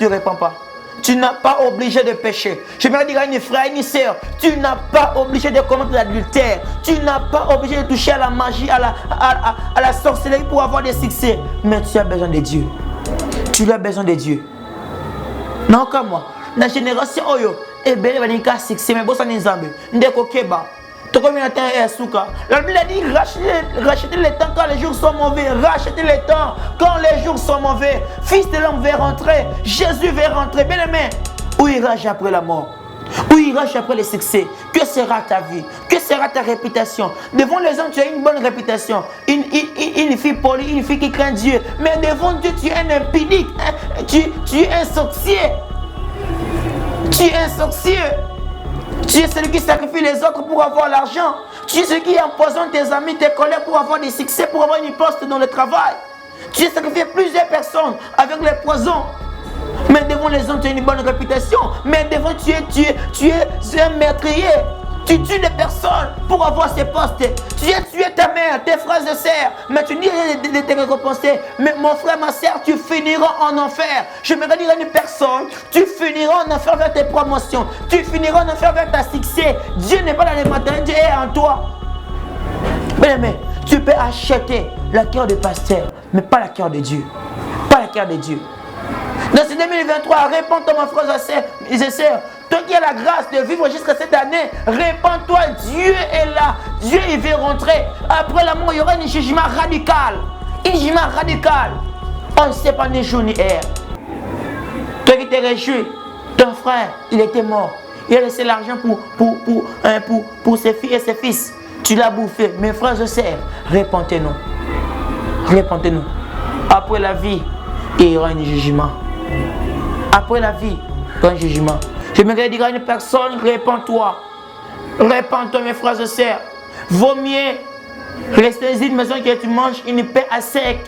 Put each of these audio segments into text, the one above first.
tu ne répands pas. Tu n'as pas obligé de pécher. Je me dire à une frère, une sœur, tu n'as pas obligé de commettre l'adultère. Tu n'as pas obligé de toucher à la magie, à la sorcellerie pour avoir des succès. Mais tu as besoin de Dieu. Tu as besoin de Dieu. Non, comme moi. La génération Oyo, et bien, il va succès, mais bon, ça n'est pas. Ndeko Keba. La Bible a dit rachetez les temps quand les jours sont mauvais. Rachetez les temps quand les jours sont mauvais. Fils de l'homme va rentrer. Jésus va rentrer. Bien aimé, où iras-je après la mort? Où iras-je après le succès? Que sera ta vie? Que sera ta réputation? Devant les hommes, tu as une bonne réputation. Une fille polie, une fille qui craint Dieu. Mais devant Dieu, tu es un impudique. Tu es un sorcier. Tu es un sorcier. Tu es celui qui sacrifie les autres pour avoir l'argent. Tu es celui qui empoisonne tes amis, tes collègues pour avoir des succès, pour avoir une poste dans le travail. Tu as sacrifié plusieurs personnes avec les poisons. Mais devant les hommes, tu as une bonne réputation. Mais devant, tu es un meurtrier. Tu tues des personnes pour avoir ces postes. Tu as tué ta mère, tes frères et sœurs. Mais tu dis de te récompenser. Mais mon frère, ma sœur, tu finiras en enfer. Je me dire à une personne, tu finiras en enfer vers tes promotions. Tu finiras en enfer vers ta succès. Dieu n'est pas dans les matins, Dieu est en toi. Mais tu peux acheter la cœur du pasteur, mais pas la cœur de Dieu. Pas la cœur de Dieu. Dans ce 2023, répands-toi, mon frère et sœurs. Toi qui as la grâce de vivre jusqu'à cette année, répands-toi, Dieu est là. Dieu, il veut rentrer. Après la mort, il y aura un jugement radical. Un jugement radical. On ne sait pas ni jour ni heure. Toi qui t'es réjoui, ton frère, il était mort. Il a laissé l'argent pour ses filles et ses fils. Tu l'as bouffé. Mes frères et sœurs, répentez-nous. Répentez-nous. Après la vie, il y aura un jugement. Après la vie, il y aura un jugement. Je me dire à une personne, répands-toi. Répands-toi, mes frères et sœurs. Vaut mieux rester dans une maison que tu manges une paix à sec.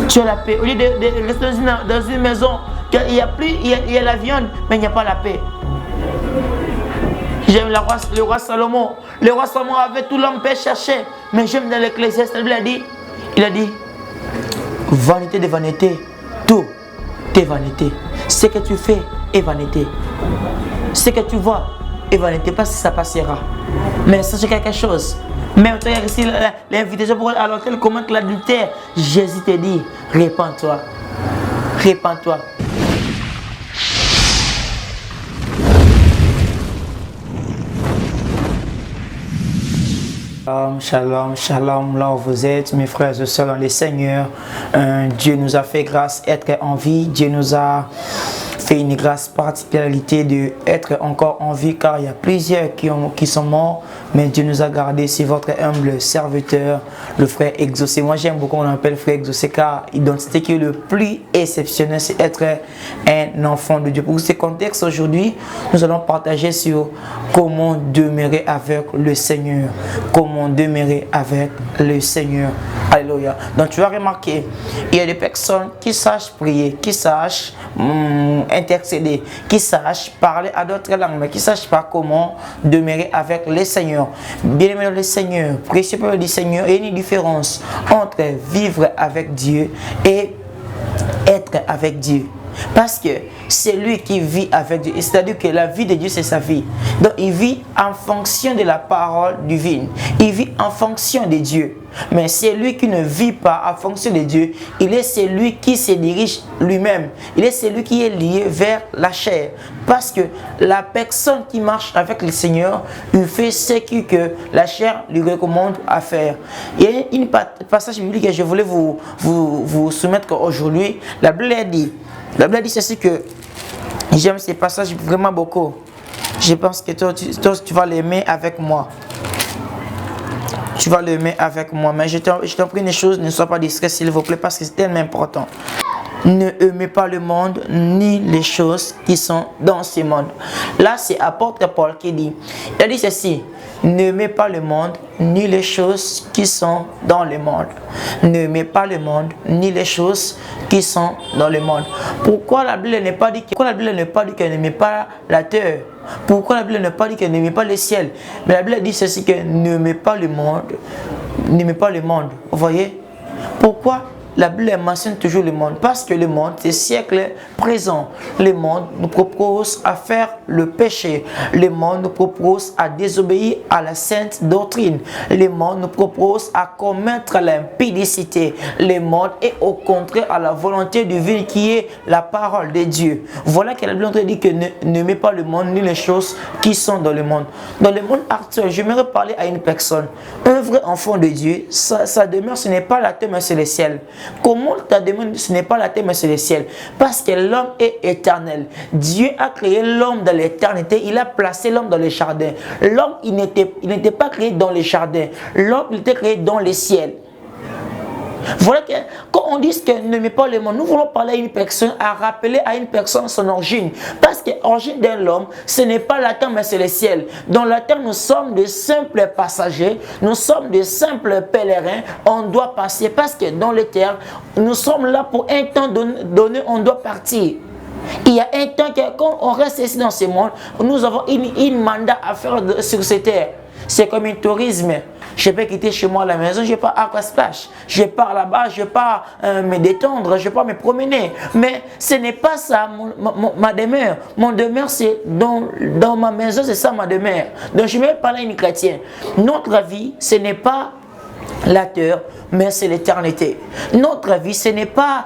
Tu as la paix. Au lieu de rester dans une maison, il y a la viande, mais il n'y a pas la paix. J'aime le roi Salomon. Le roi Salomon avait tout l'homme peut chercher. Mais j'aime dans l'Ecclésiaste, il a dit, vanité de vanité, tout est vanité. Ce que tu fais est vanité. Ce que tu vois est vanité, parce que ça passera. Mais sache quelque chose. Même toi, ici l'invitation pour à l'hôtel commettre l'adultère, Jésus te dit, répands-toi. Répands-toi. Shalom, shalom, là où vous êtes, mes frères et sœurs dans le Seigneur. Dieu nous a fait grâce d'être en vie. Dieu nous a fait une grâce particularité d'être encore en vie, car il y a plusieurs qui sont morts, mais Dieu nous a gardés. C'est votre humble serviteur, le frère Exaucé. Moi j'aime beaucoup, on l'appelle frère Exaucé, car l'identité qui est le plus exceptionnel, c'est être un enfant de Dieu. Pour ce contexte, aujourd'hui, nous allons partager sur comment demeurer avec le Seigneur. Comment demeurer avec le Seigneur. Alléluia. Donc tu vas remarquer, il y a des personnes qui sachent prier, qui sachent intercéder, qui sachent parler à d'autres langues, mais qui ne sachent pas comment demeurer avec le Seigneur. Bien-aimé le Seigneur, précieux peuple du Seigneur, il y a une différence entre vivre avec Dieu et être avec Dieu. Parce que c'est lui qui vit avec Dieu. C'est-à-dire que la vie de Dieu, c'est sa vie. Donc, il vit en fonction de la parole divine. Il vit en fonction de Dieu. Mais c'est lui qui ne vit pas en fonction de Dieu. Il est celui qui se dirige lui-même. Il est celui qui est lié vers la chair. Parce que la personne qui marche avec le Seigneur, il fait ce que la chair lui recommande à faire. Il y a un passage biblique que je voulais vous soumettre aujourd'hui. La Bible dit ceci que j'aime ces passages vraiment beaucoup. Je pense que toi, tu vas l'aimer avec moi. Tu vas l'aimer avec moi. Mais je t'en prie une chose, ne sois pas distrait s'il vous plaît, parce que c'est tellement important. Ne aimez pas le monde ni les choses qui sont dans ce monde. Là, c'est apôtre Paul qui dit. Il a dit ceci. N'aimez pas le monde ni les choses qui sont dans le monde. N'aimez pas le monde ni les choses qui sont dans le monde. Pourquoi la Bible n'est pas dit qu'elle n'aimait pas la terre? Pourquoi la Bible n'a pas dit qu'elle n'aimait pas le ciel? Mais la Bible dit ceci que n'aimez pas le monde. N'aimez pas le monde. Vous voyez? Pourquoi la Bible mentionne toujours le monde parce que le monde, c'est siècle présent. Le monde nous propose à faire le péché. Le monde nous propose à désobéir à la sainte doctrine. Le monde nous propose à commettre l'impudicité. Le monde est au contraire à la volonté divine qui est la parole de Dieu. Voilà que la Bible dit que ne met pas le monde ni les choses qui sont dans le monde. Dans le monde actuel, j'aimerais parler à une personne. Un vrai enfant de Dieu, sa demeure, ce n'est pas la terre, mais c'est le ciel. Comment ta demeure, ce n'est pas la terre, mais c'est le ciel? Parce que l'homme est éternel. Dieu a créé l'homme dans l'éternité. Il a placé l'homme dans les jardins. L'homme, il n'était pas créé dans les jardins. L'homme, il était créé dans les ciels. Voilà que quand on dit que ne met pas le monde, nous voulons parler à une personne, à rappeler à une personne son origine. Parce que l'origine d'un homme, ce n'est pas la terre, mais c'est le ciel. Dans la terre, nous sommes de simples passagers, nous sommes de simples pèlerins. On doit passer parce que dans les terres, nous sommes là pour un temps donné, on doit partir. Il y a un temps que quand on reste ici dans ce monde, nous avons une mandat à faire sur cette terre. C'est comme un tourisme. Je peux quitter chez moi à la maison, je pars à Aquasplash. Je pars là-bas, je pars me détendre, je pars me promener. Mais ce n'est pas ça ma demeure. Mon demeure, c'est dans ma maison, c'est ça ma demeure. Donc je vais parler à une chrétienne. Notre vie, ce n'est pas la terre, mais c'est l'éternité. Notre vie, ce n'est pas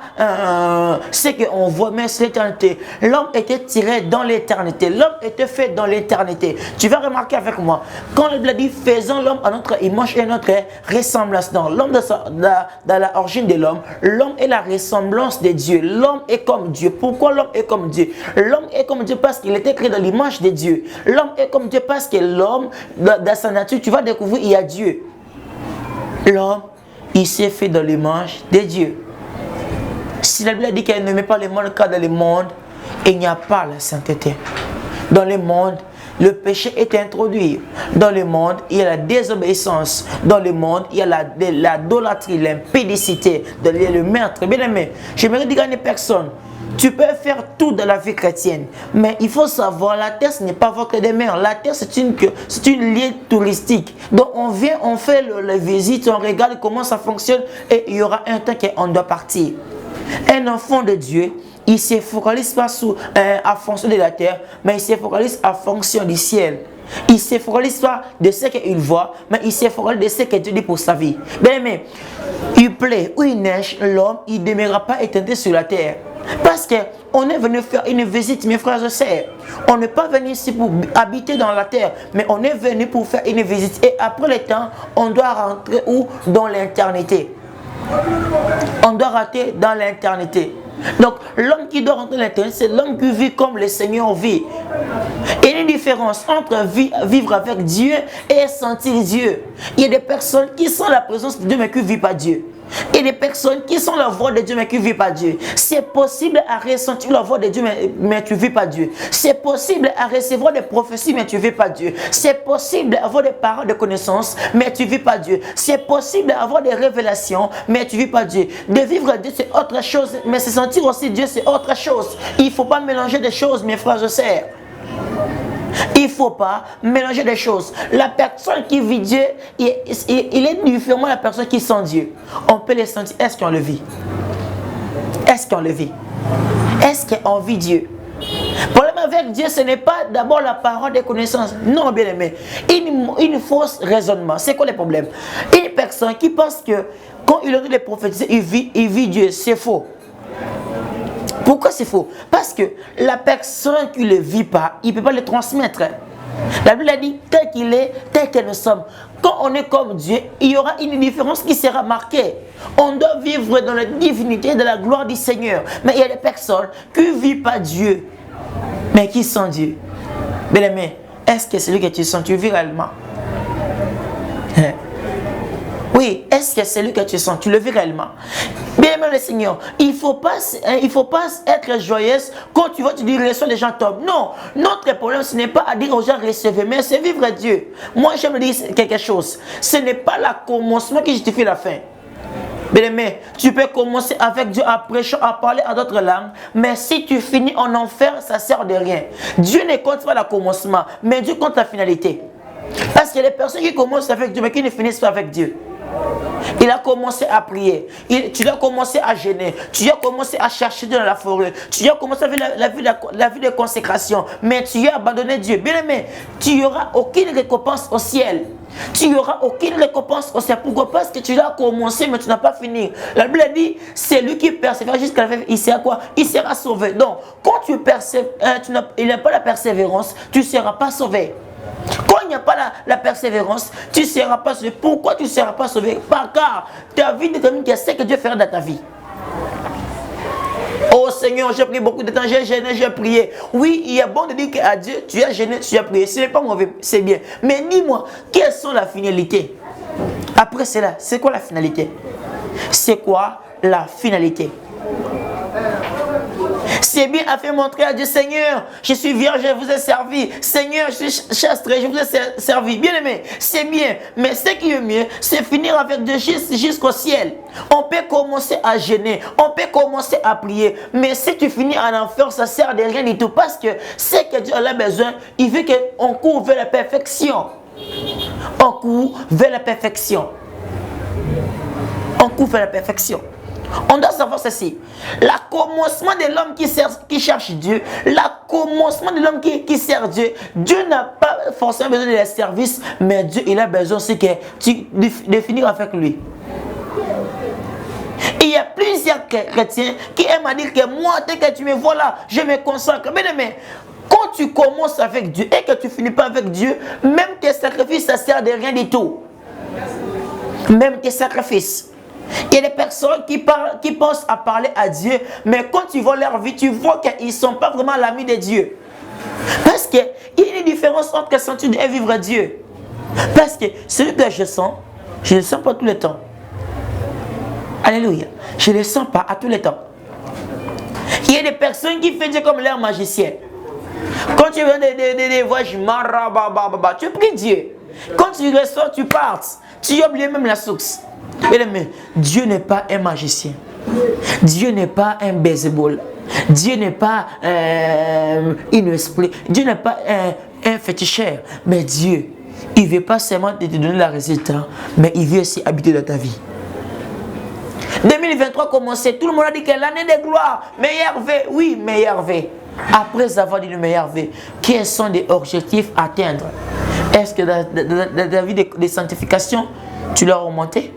ce qu'on voit, mais c'est l'éternité. L'homme était tiré dans l'éternité. L'homme était fait dans l'éternité. Tu vas remarquer avec moi, quand la Bible dit faisons l'homme à notre image et à notre ressemblance. Non, l'homme dans l'origine de l'homme, l'homme est la ressemblance de Dieu. L'homme est comme Dieu. Pourquoi l'homme est comme Dieu? L'homme est comme Dieu parce qu'il était créé dans l'image de Dieu. L'homme est comme Dieu parce que l'homme, dans sa nature, tu vas découvrir, il y a Dieu. L'homme, il s'est fait dans l'image de Dieu. Si la Bible dit qu'elle ne met pas le monde, car dans le monde, il n'y a pas la sainteté. Dans le monde, le péché est introduit. Dans le monde, il y a la désobéissance. Dans le monde, il y a l'idolâtrie, l'impudicité, le meurtre. Bien aimé, j'aimerais dire à une personne, tu peux faire tout dans la vie chrétienne, mais il faut savoir, la terre, ce n'est pas votre demeure. La terre, c'est une lieu touristique. Donc, on vient, on fait les visites, on regarde comment ça fonctionne et il y aura un temps qu'on doit partir. Un enfant de Dieu, il ne se focalise pas à fonction de la terre, mais il se focalise à fonction du ciel. Il ne se focalise pas de ce qu'il voit, mais il se focalise de ce que Dieu dit pour sa vie. Bien, mais il plaît ou il neige, l'homme, il ne demeurera pas étendu sur la terre. Parce qu'on est venu faire une visite, mes frères et sœurs. On n'est pas venu ici pour habiter dans la terre, mais on est venu pour faire une visite. Et après le temps, on doit rentrer où? Dans l'éternité. On doit rentrer dans l'éternité. Donc, l'homme qui doit rentrer dans l'éternité, c'est l'homme qui vit comme le Seigneur vit. Il y a une différence entre vivre avec Dieu et sentir Dieu. Il y a des personnes qui sont la présence de Dieu, mais qui ne vivent pas Dieu. Et des personnes qui sont la voix de Dieu mais qui ne vivent pas Dieu. C'est possible à ressentir la voix de Dieu mais tu ne vis pas Dieu. C'est possible à recevoir des prophéties mais tu ne vis pas Dieu. C'est possible d'avoir des paroles de connaissance mais tu ne vis pas Dieu. C'est possible d'avoir des révélations mais tu ne vis pas Dieu. De vivre Dieu c'est autre chose, mais se sentir aussi Dieu c'est autre chose. Il ne faut pas mélanger des choses, mes frères et sœurs. Il ne faut pas mélanger des choses. La personne qui vit Dieu, il est différent de la personne qui sent Dieu. On peut les sentir. Est-ce qu'on le vit? Est-ce qu'on le vit? Est-ce qu'on vit Dieu? Le problème avec Dieu, ce n'est pas d'abord la parole des connaissances. Non, bien aimé. Une fausse raisonnement. C'est quoi le problème? Une personne qui pense que quand il a dit les prophéties, il vit Dieu. C'est faux. Pourquoi c'est faux? Parce que la personne qui ne le vit pas, il ne peut pas le transmettre. La Bible a dit tel qu'il est, tel que nous sommes. Quand on est comme Dieu, il y aura une différence qui sera marquée. On doit vivre dans la divinité, dans la gloire du Seigneur. Mais il y a des personnes qui ne vivent pas Dieu, mais qui sont Dieu. Bien aimé, est-ce que celui que tu sens, tu vis réellement? Oui, est-ce que celui que tu sens, tu le vis réellement? Bien aimé le Seigneur, il ne faut pas être joyeuse quand tu vois, tu dis reçois, les gens tombent. Non, notre problème, ce n'est pas à dire aux gens recevez, mais c'est vivre Dieu. Moi, j'aime dire quelque chose. Ce n'est pas le commencement qui justifie la fin. Bien aimé, tu peux commencer avec Dieu à prêcher, à parler à d'autres langues, mais si tu finis en enfer, ça ne sert de rien. Dieu ne compte pas le commencement, mais Dieu compte la finalité. Parce qu'il y a des personnes qui commencent avec Dieu, mais qui ne finissent pas avec Dieu. Il a commencé à prier. Tu as commencé à jeûner. Tu as commencé à chercher Dieu dans la forêt. Tu as commencé à faire la vie de consécration. Mais tu as abandonné Dieu. Bien aimé, tu n'auras aucune récompense au ciel. Tu n'auras aucune récompense au ciel. Pourquoi? Parce que tu as commencé, mais tu n'as pas fini. La Bible dit, c'est lui qui persévère jusqu'à la fin. Il sera quoi? Il sera sauvé. Donc, quand tu persévères, il n'y a pas la persévérance, tu ne seras pas sauvé. Quand il n'y a pas la persévérance, tu ne seras pas sauvé. Pourquoi tu ne seras pas sauvé? Car ta vie de comme tu sais que Dieu fera dans ta vie. Oh Seigneur, j'ai pris beaucoup de temps, j'ai gêné, j'ai prié. Oui, il est bon de dire qu'à Dieu, tu as gêné, tu as prié. Ce n'est pas mauvais, c'est bien. Mais dis-moi, quelles sont la finalité? Après cela, c'est quoi la finalité? C'est quoi la finalité? C'est bien à faire montrer à Dieu, Seigneur, je suis vierge, je vous ai servi. Seigneur, je suis chastré, je vous ai servi. Bien aimé, c'est bien. Mais ce qui est mieux, c'est finir avec Dieu jusqu'au ciel. On peut commencer à jeûner, on peut commencer à prier. Mais si tu finis en enfer, ça ne sert de rien du tout. Parce que ce que Dieu a besoin, il veut qu'on court vers la perfection. On court vers la perfection. On court vers la perfection. On doit savoir ceci. Le commencement de l'homme qui cherche Dieu, le commencement de l'homme qui sert Dieu, Dieu n'a pas forcément besoin de les services, mais Dieu il a besoin aussi de finir avec lui. Il y a plusieurs chrétiens qui aiment à dire que moi, dès que tu me vois là, je me consacre. Mais quand tu commences avec Dieu et que tu finis pas avec Dieu, même tes sacrifices, ça ne sert de rien du tout. Même tes sacrifices. Il y a des personnes qui pensent à parler à Dieu, mais quand tu vois leur vie, tu vois qu'ils ne sont pas vraiment l'ami de Dieu. Parce qu'il y a une différence entre sentir et vivre à Dieu. Parce que celui que je ne le sens pas tout le temps. Alléluia. Je ne le sens pas à tous les temps. Il y a des personnes qui font Dieu comme leur magicien. Quand tu viens de voyages, tu pries Dieu. Quand tu ressors, tu pars. Tu oublies même la source. Mais Dieu n'est pas un magicien. Dieu n'est pas un baseball. Dieu n'est pas un esprit. Dieu n'est pas un féticheur. Mais Dieu, il ne veut pas seulement te donner le résultat, mais il veut aussi habiter dans ta vie. 2023 commençait, tout le monde a dit que l'année de gloire, meilleur V, oui, meilleur V. Après avoir dit le meilleur V, quels sont les objectifs à atteindre? Est-ce que dans ta vie de sanctification, tu l'as remonté?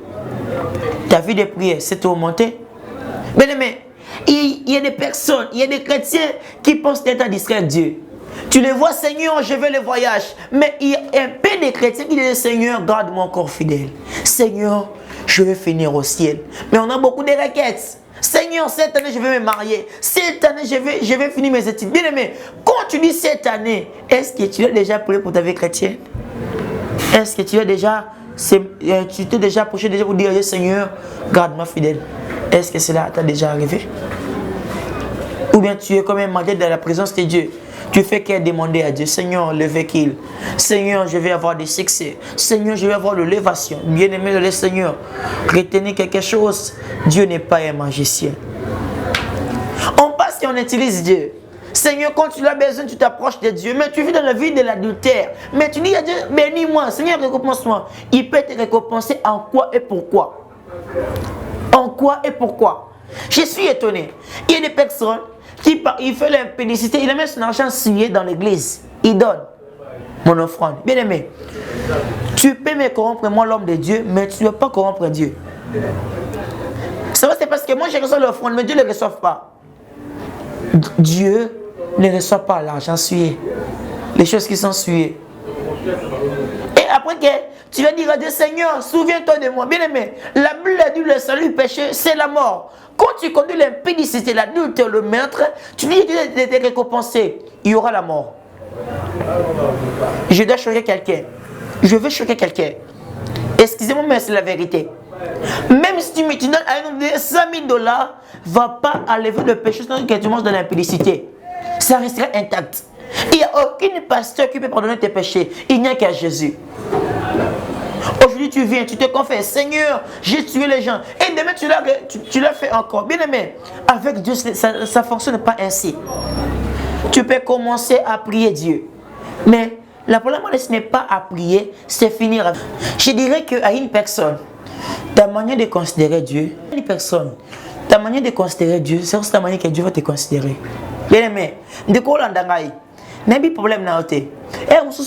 Ta vie de prière, c'est remonté? Mais il y a des personnes, il y a des chrétiens qui pensent être distrait avec Dieu. Tu les vois, Seigneur, je veux le voyage. Mais il y a un peu de chrétiens qui disent, Seigneur, garde mon corps fidèle. Seigneur, je veux finir au ciel. Mais on a beaucoup de requêtes. Seigneur, cette année, je vais me marier. Cette année, je vais finir mes études. Bien aimé, quand tu dis cette année, est-ce que tu as déjà prié pour ta vie chrétienne? Est-ce que tu t'es déjà approché pour dire, Seigneur, garde-moi fidèle? Est-ce que cela t'a déjà arrivé? Ou bien tu es comme un malade dans la présence de Dieu. Tu fais qu'à demander à Dieu, Seigneur, levez-qu'il. Seigneur, je vais avoir des succès. Seigneur, je vais avoir de l'élévation. Bien-aimé le Seigneur, retenez quelque chose. Dieu n'est pas un magicien. On passe et on utilise Dieu. Seigneur, quand tu as besoin, tu t'approches de Dieu. Mais tu vis dans la vie de l'adultère. Mais tu dis à Dieu, bénis-moi. Seigneur, récompense-moi. Il peut te récompenser en quoi et pourquoi? En quoi et pourquoi? Je suis étonné. Il y a des personnes il fait l'impudicité, il met son argent souillé dans l'église. Il donne mon offrande. Bien aimé, tu peux me corrompre, moi l'homme de Dieu, mais tu ne peux pas corrompre Dieu. Ça c'est parce que moi je reçois l'offrande, mais Dieu ne le reçoit pas. Dieu ne reçoit pas l'argent souillé. Les choses qui sont souillées. Et après que tu vas dire à Dieu, Seigneur, souviens-toi de moi. Bien aimé, la Bible dit le salut du péché, c'est la mort. Quand tu conduis l'impudicité, l'adultère, le meurtre, tu dis de te récompenser, il y aura la mort. Je dois choquer quelqu'un. Je veux choquer quelqu'un. Excusez-moi, mais c'est la vérité. Même si tu donnes à un homme de 100 000 $, va pas enlever le péché sans que tu manges de l'impudicité. Ça restera intact. Il n'y a aucun pasteur qui peut pardonner tes péchés. Il n'y a qu'à Jésus. Aujourd'hui, tu viens, tu te confesses, Seigneur, j'ai tué les gens. Et demain, tu l'as fait encore. Bien aimé, avec Dieu, ça ne fonctionne pas ainsi. Tu peux commencer à prier Dieu. Mais la problème, ce n'est pas à prier, c'est finir. Je dirais qu'à une personne ta manière de considérer Dieu, les personnes, ta manière de considérer Dieu, c'est ta manière que Dieu va te considérer. Bien aimé, de quoi on a n'a pas problème na oté.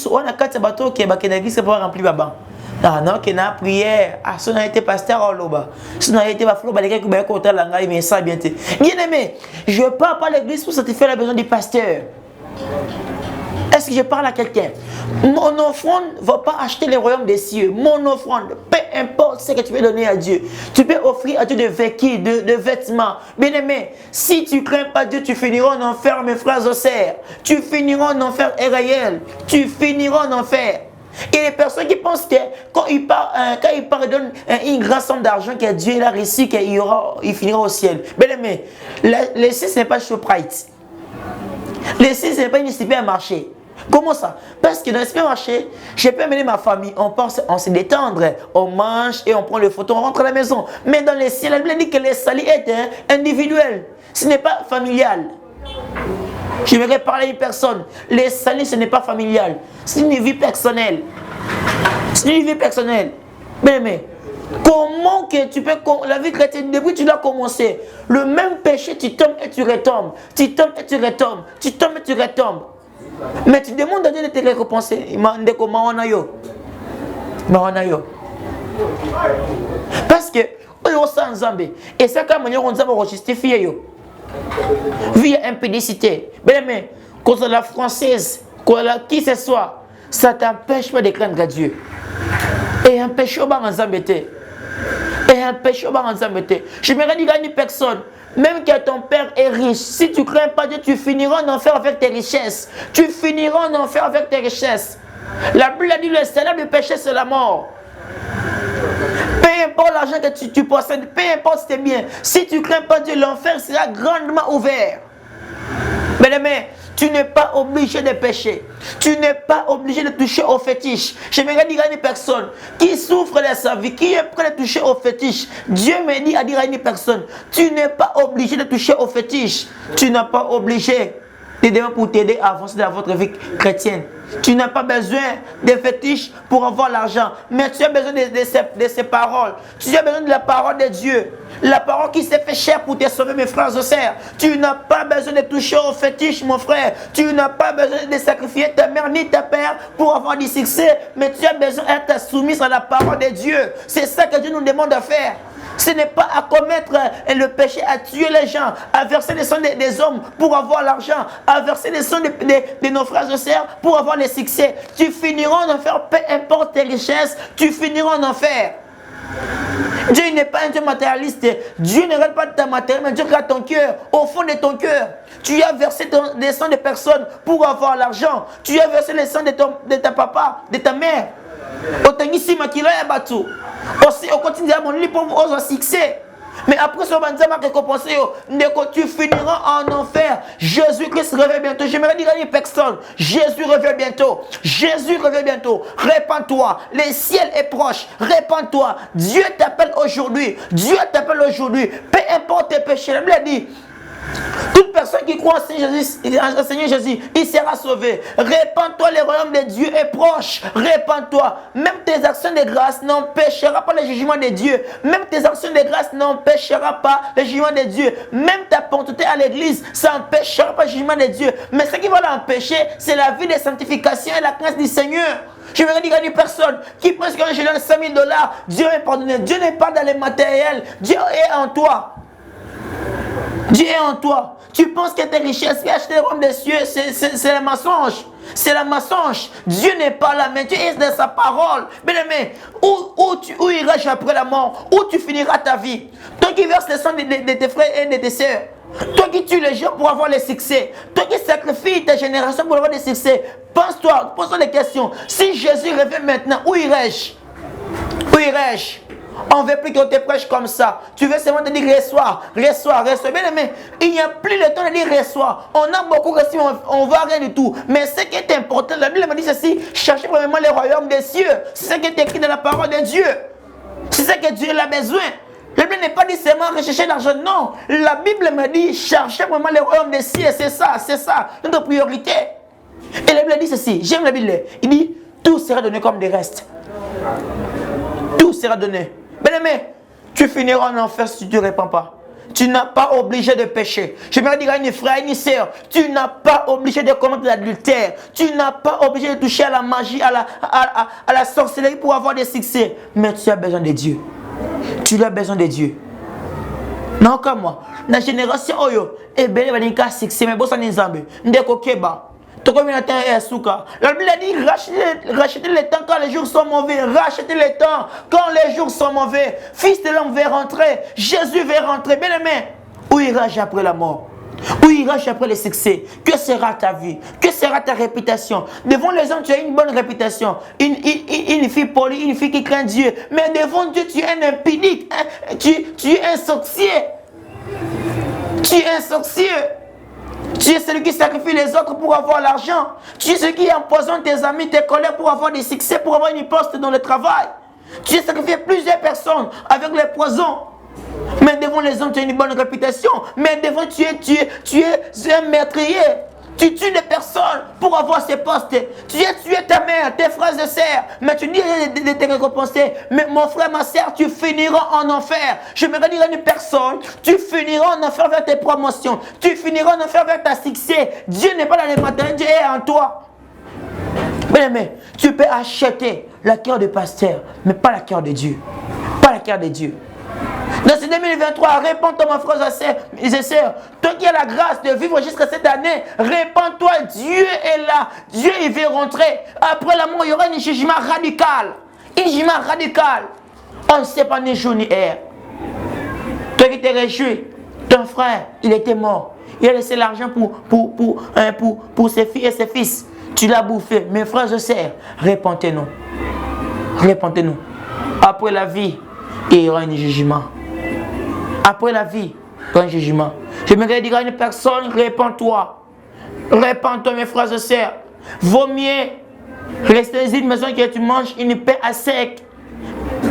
On a quatre bateaux qui est l'église pour remplir baba. Non, que na prière, si on a été pasteur au loba, si on a été baflo, les gars qui ont côté la ngaï, mais ça bien été. Bien aimé, je parle pas à l'église pour satisfaire les besoins du pasteur. Est-ce que je parle à quelqu'un? Mon offrande ne va pas acheter le royaume des cieux. Mon offrande, peu importe ce que tu veux donner à Dieu. Tu peux offrir à Dieu des vécus, de vêtements. Bien aimé, si tu ne crains pas Dieu, tu finiras en enfer, mes frères et sœurs. Tu finiras en enfer réel. Tu finiras en enfer. Et les personnes qui pensent que quand il pardonne une grande somme d'argent que Dieu a reçu, qu'il finira au ciel. Bien aimé, le ciel ce n'est pas Shoprite. Le ciel ce n'est pas une supermarché. Comment ça? Parce que dans le supermarché, je peux amener ma famille, on se détendre, on mange et on prend le photo, on rentre à la maison. Mais dans le ciel, la Bible dit que le salut est individuel. Ce n'est pas familial. Je vais parler à une personne. Le salut, ce n'est pas familial. C'est une vie personnelle. C'est une vie personnelle. Mais comment que tu peux... La vie chrétienne, depuis que tu l'as commencé, le même péché, tu tombes et tu retombes. Tu tombes et tu retombes. Tu tombes et tu retombes. Mais tu demandes à Dieu de te récompenser. Parce que, on s'en Zambé. Et c'est comme on va justifier. Via impudicité. Mais, quand la française, qui ce soit, ça t'empêche pas de craindre Dieu. Et un péché au bas en Zambé. Et un péché au bas en Zambé. Je me dis à une personne. Même que ton père est riche, si tu ne crains pas Dieu, tu finiras en enfer avec tes richesses. Tu finiras en enfer avec tes richesses. La Bible a dit le salaire du péché, c'est la mort. Peu importe l'argent que tu possèdes, peu importe tes biens, si tu ne crains pas Dieu, l'enfer sera grandement ouvert. Mais tu n'es pas obligé de pécher. Tu n'es pas obligé de toucher au fétiche. J'aimerais dire à une personne qui souffre de sa vie, qui est prêt à toucher au fétiche. Dieu me dit à dire à une personne, tu n'es pas obligé de toucher au fétiche. Tu n'es pas obligé de demander pour t'aider à avancer dans votre vie chrétienne. Tu n'as pas besoin de fétiches pour avoir l'argent. Mais tu as besoin de ces paroles. Tu as besoin de la parole de Dieu. La parole qui s'est fait chair pour te sauver, mes frères et sœurs. Tu n'as pas besoin de toucher au fétiche, mon frère. Tu n'as pas besoin de sacrifier ta mère ni ta père pour avoir du succès. Mais tu as besoin d'être soumis à la parole de Dieu. C'est ça que Dieu nous demande de faire. Ce n'est pas à commettre le péché, à tuer les gens, à verser le sang des hommes pour avoir l'argent, à verser le sang de nos frères et sœurs pour avoir le succès. Tu finiras en enfer, peu importe tes richesses, tu finiras en enfer. Dieu n'est pas un Dieu matérialiste. Dieu ne regarde pas ta matériel, mais Dieu regarde ton cœur, au fond de ton cœur. Tu as versé le sang de personnes pour avoir l'argent. Tu as versé le sang de ta papa, de ta mère. Aussi, on continue à mon lit pour avoir succès. Mais après ce moment, tu finiras en enfer. Jésus-Christ revient bientôt. J'aimerais dire à une personne, Jésus revient bientôt. Jésus revient bientôt. Répands-toi. Le ciel est proche. Répands-toi. Dieu t'appelle aujourd'hui. Dieu t'appelle aujourd'hui. Peu importe tes péchés. La Bible dit, toute personne qui croit en Seigneur Jésus, il sera sauvé. Répands-toi, le royaume de Dieu est proche. Répands-toi. Même tes actions de grâce n'empêcheront pas le jugement de Dieu. Même tes actions de grâce n'empêcheront pas le jugement de Dieu. Même ta ponctualité à l'église, ça n'empêchera pas le jugement de Dieu. Mais ce qui va l'empêcher, c'est la vie de sanctification et la crainte du Seigneur. Je vais dire à une personne qui pense que je donne $5 000, Dieu est pardonné. Dieu n'est pas dans le matériel. Dieu est en toi. Dieu est en toi. Tu penses que tes richesses, acheter le royaume des cieux, c'est le mensonge. C'est le mensonge. Dieu n'est pas là, mais Dieu est dans sa parole. Bien aimé, où iras-tu après la mort? Où tu finiras ta vie? Toi qui verses le sang de tes frères et de tes sœurs. Toi qui tues les gens pour avoir le succès. Toi qui sacrifies ta génération pour avoir le succès. Pense-toi, pose-toi des questions. Si Jésus revient maintenant, où irais-je? Où irais-je? On ne veut plus qu'on te prêche comme ça. Tu veux seulement te dire reçois. Bien aimé, il n'y a plus le temps de dire reçois. On a beaucoup reçu, on ne voit rien du tout. Mais ce qui est important, la Bible me dit ceci, cherchez premièrement le royaume des cieux. C'est ce qui est écrit dans la parole de Dieu. C'est ce que Dieu a besoin. La Bible n'est pas dit seulement rechercher l'argent. Non, la Bible me dit cherchez vraiment le royaume des cieux. C'est ça, notre priorité. Et la Bible dit ceci, j'aime la Bible. Il dit tout sera donné comme des restes. Tout sera donné. Bien-aimé, tu finiras en enfer si tu ne répands pas. Tu n'as pas obligé de pécher. Je me dire à une frère, une sœur, tu n'as pas obligé de commettre l'adultère. Tu n'as pas obligé de toucher à la magie, à la sorcellerie pour avoir des succès. Mais tu as besoin de Dieu. Tu as besoin de Dieu. Non, comme moi. La génération, eh bien, il va dire que succès, mais bon, ça n'est pas. Ndeko keba. La Bible a dit rachetez le temps quand les jours sont mauvais. Rachetez le temps quand les jours sont mauvais. Fils de l'homme va rentrer. Jésus va rentrer. Bien aimé, où iras-je après la mort? Où iras-je après le succès? Que sera ta vie? Que sera ta réputation? Devant les hommes, tu as une bonne réputation. Une fille polie, une fille qui craint Dieu. Mais devant Dieu, tu es un impudique. Tu es un sorcier. Tu es un sorcier. Tu es celui qui sacrifie les autres pour avoir l'argent. Tu es celui qui empoisonne tes amis, tes collègues pour avoir des succès, pour avoir une poste dans le travail. Tu as sacrifié plusieurs personnes avec les poisons. Mais devant les hommes, tu as une bonne réputation. Mais devant tu es un meurtrier. Tu tues des personnes pour avoir ces postes. Tu as tué ta mère, tes frères et sœurs. Mais tu dis de te récompenser. Mais mon frère, ma sœur, tu finiras en enfer. Je me dire à une personne, tu finiras en enfer vers tes promotions. Tu finiras en enfer vers ta succès. Dieu n'est pas dans les matins, Dieu est en toi. Mais tu peux acheter la cœur de pasteur, mais pas la cœur de Dieu. Pas la cœur de Dieu. Dans ce 2023, répands-toi, mon frère et sœurs. Toi qui as la grâce de vivre jusqu'à cette année, répands-toi. Dieu est là. Dieu, il veut rentrer. Après la mort, il y aura un jugement radical. Un jugement radical. On ne sait pas ni jour ni heure. Toi qui t'es réjoui, ton frère, il était mort. Il a laissé l'argent pour ses filles et ses fils. Tu l'as bouffé. Mes frères et sœurs, répentez-nous. Répentez-nous. Après la vie, il y aura un jugement. Après la vie, il y aura un jugement. Je me dire à une personne, répands-toi. Répands-toi, mes frères et sœurs. Vaut mieux rester dans une maison que tu manges une paix à sec.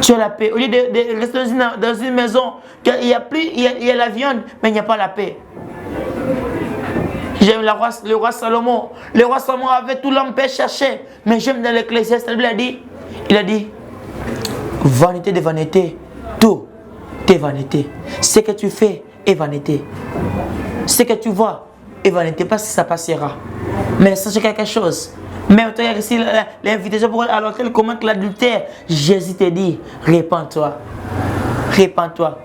Tu as la paix. Au lieu de rester dans une maison, il y a la viande, mais il n'y a pas la paix. J'aime le roi Salomon. Le roi Salomon avait tout l'homme paix cherché. Mais j'aime dans l'Ecclésiaste, il a dit, vanité de vanité, tout est vanité. Ce que tu fais est vanité. Ce que tu vois est vanité, parce que ça passera. Mais ça c'est quelque chose. Même toi, ici, l'invitation pour à l'hôtel commettre l'adultère, Jésus te dit, répands-toi. Répands-toi.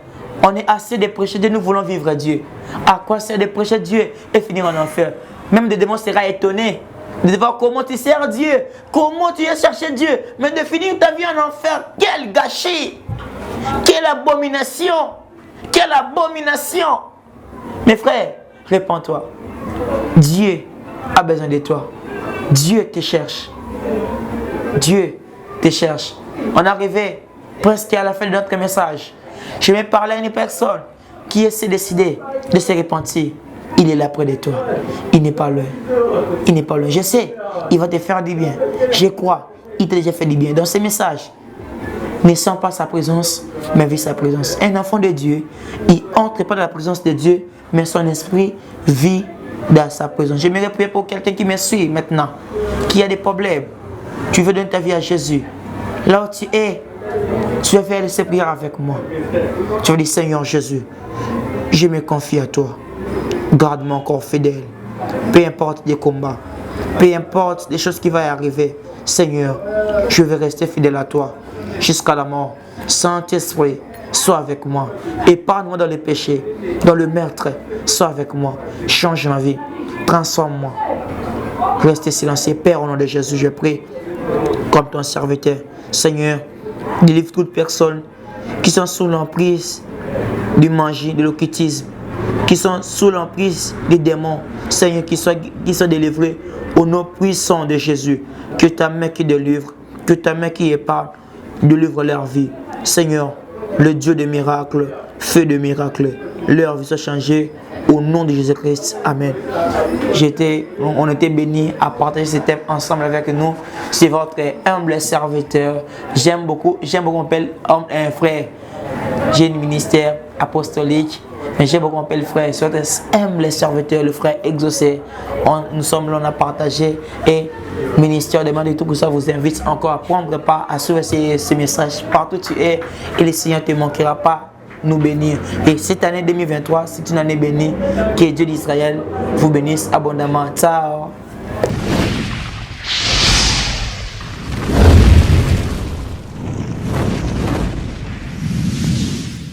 On est assez de prêcher Dieu, nous voulons vivre Dieu. À quoi sert de prêcher Dieu et finir en enfer? Même le démon sera étonné de voir comment tu sers Dieu, comment tu as cherché Dieu, mais de finir ta vie en enfer. Quel gâchis! Quelle abomination! Quelle abomination! Mes frères, répands-toi. Dieu a besoin de toi. Dieu te cherche. Dieu te cherche. On est arrivé presque à la fin de notre message. Je vais parler à une personne qui s'est décidée de se repentir. Il est là près de toi. Il n'est pas loin. Il n'est pas loin. Je sais, il va te faire du bien. Je crois, il t'a déjà fait du bien. Dans ce message, ne sens pas sa présence, mais vis sa présence. Un enfant de Dieu, il entre pas dans la présence de Dieu, mais son esprit vit dans sa présence. J'aimerais prier pour quelqu'un qui me suit maintenant, qui a des problèmes. Tu veux donner ta vie à Jésus. Là où tu es, tu vas faire cette prière avec moi. Tu vas dire, Seigneur Jésus, je me confie à toi. Garde-moi encore fidèle. Peu importe les combats, peu importe les choses qui vont arriver. Seigneur, je vais rester fidèle à toi jusqu'à la mort. Saint-Esprit, sois avec moi. Épargne-moi dans les péchés, dans le meurtre. Sois avec moi. Change ma vie. Transforme-moi. Restez silencieux. Père, au nom de Jésus, je prie comme ton serviteur. Seigneur, délivre toute personne qui sont sous l'emprise du magie, de l'occultisme, qui sont sous l'emprise des démons. Seigneur, qui soient délivrés au nom puissant de Jésus. Que ta main qui délivre, que ta main qui épargne, délivre leur vie. Seigneur, le Dieu de miracles, feu de miracles, leur vie soit changée au nom de Jésus-Christ. Amen. On était bénis à partager ce thème ensemble avec nous. C'est votre humble serviteur. J'aime beaucoup, on appelle un frère. J'ai un ministère apostolique, mais j'aime beaucoup, on appelle frère. C'est votre humble serviteur, le frère exaucé. Nous sommes là, on a partagé et ministère de Demande tout ça vous invite encore à prendre part à suivre ces messages partout où tu es et le Seigneur ne te manquera pas nous bénir. Et cette année 2023, c'est une année bénie. Que Dieu d'Israël vous bénisse abondamment. Ciao.